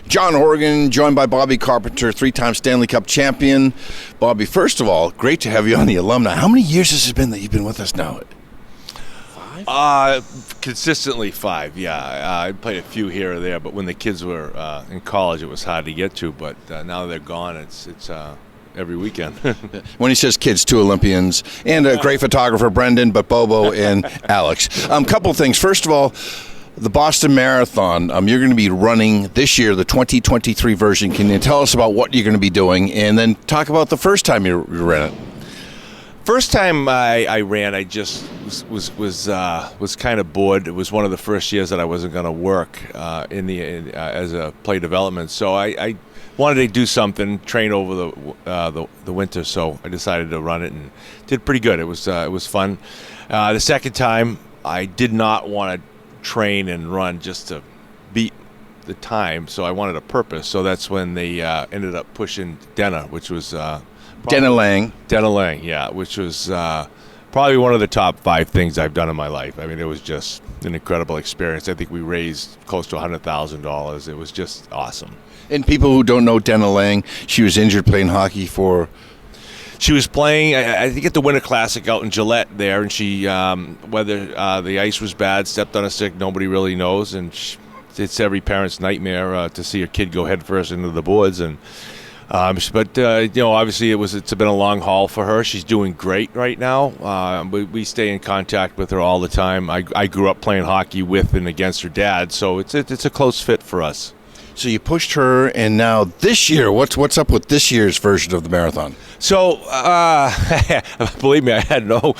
John Horrigan, joined by Bobby Carpenter, three-time Stanley Cup champion. Bobby, first of all, great to have you on the Alumni. How many years has it been that you've been with us now? 5? Consistently 5, yeah. I played a few here or there, but when the kids were in college, it was hard to get to. But now they're gone. It's every weekend. When he says kids, 2 Olympians, and a great photographer, Brendan, but Bobo and Alex. Couple things. First of all, the Boston Marathon, you're going to be running this year, the 2023 version. Can you tell us about what you're going to be doing, and then talk about the first time you ran it? First time I ran, I just was kind of bored. It was one of the first years that I wasn't going to work as a play development, so I wanted to do something, train over the winter. So I decided to run it and did pretty good. It was fun. The second time, I did not want to train and run just to beat the time, so I wanted a purpose. So that's when they ended up pushing Denna, which was Denna Lang, yeah, which was probably one of the top 5 things I've done in my life. I mean, it was just an incredible experience. I think we raised close to $100,000. It was just awesome. And people who don't know Denna Lang, she was injured playing hockey for... She was playing, I think, at the Winter Classic out in Gillette there, and she, whether the ice was bad, stepped on a stick, nobody really knows, and it's every parent's nightmare to see your kid go headfirst into the boards. And but obviously it's been a long haul for her. She's doing great right now. We stay in contact with her all the time. I grew up playing hockey with and against her dad, so it's a close fit for us. So you pushed her, and now this year, what's up with this year's version of the marathon? So, believe me, I had no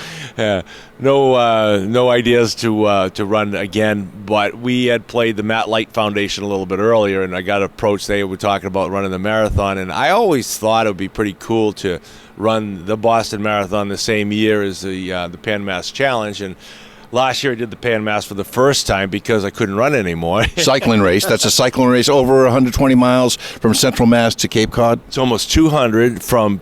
ideas to run again, but we had played the Matt Light Foundation a little bit earlier, and I got approached. They were talking about running the marathon, and I always thought it would be pretty cool to run the Boston Marathon the same year as the Pan Mass Challenge, and last year I did the Pan Mass for the first time because I couldn't run anymore. Cycling race. That's a cycling race over 120 miles from Central Mass to Cape Cod. It's almost 200 from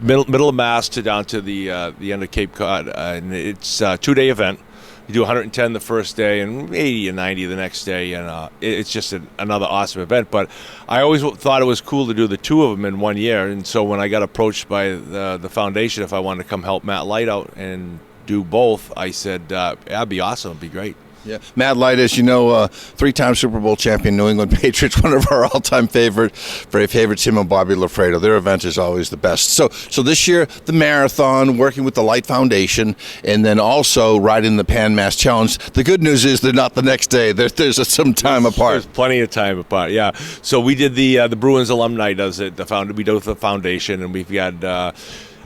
middle of Mass to down to the end of Cape Cod. And it's a 2-day event. You do 110 the first day and 80 and 90 the next day, and it's just another awesome event. But I always thought it was cool to do the 2 of them in 1 year, and so when I got approached by the foundation if I wanted to come help Matt Light out and do both, I said, that'd be awesome, it'd be great. Yeah, Matt Light, as you know, 3-time Super Bowl champion, New England Patriots, one of our all-time favorites, him and Bobby Lafredo. Their event is always the best. So this year, the marathon, working with the Light Foundation, and then also riding the Pan Mass Challenge. The good news is they're not the next day. There's some time apart. There's plenty of time apart, yeah. So we did the Bruins Alumni does it. We do the foundation, and we've got...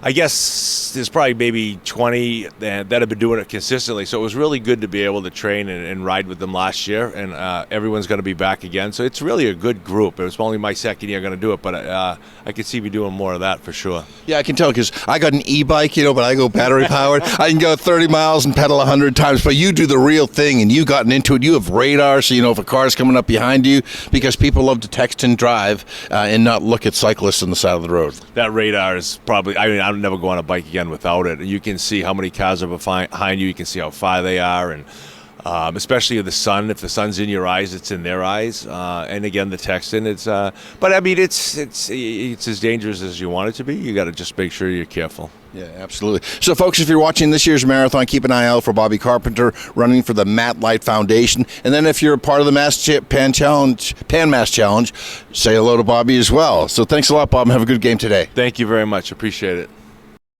I guess there's probably maybe 20 that have been doing it consistently. So it was really good to be able to train and ride with them last year. And everyone's going to be back again. So it's really a good group. It was only my second year going to do it, but I could see me doing more of that for sure. Yeah, I can tell because I got an e-bike, but I go battery powered. I can go 30 miles and pedal 100 times. But you do the real thing, and you've gotten into it. You have radar, so you know if a car's coming up behind you, because people love to text and drive and not look at cyclists on the side of the road. That radar is probably, I'll never go on a bike again without it. You can see how many cars are behind you. You can see how far they are, and especially if the sun. If the sun's in your eyes, it's in their eyes. And again, the texting. But I mean, it's as dangerous as you want it to be. You got to just make sure you're careful. Yeah, absolutely. So, folks, if you're watching this year's marathon, keep an eye out for Bobby Carpenter running for the Matt Light Foundation. And then if you're a part of the Pan Mass Challenge, say hello to Bobby as well. So thanks a lot, Bob, and have a good game today. Thank you very much. Appreciate it.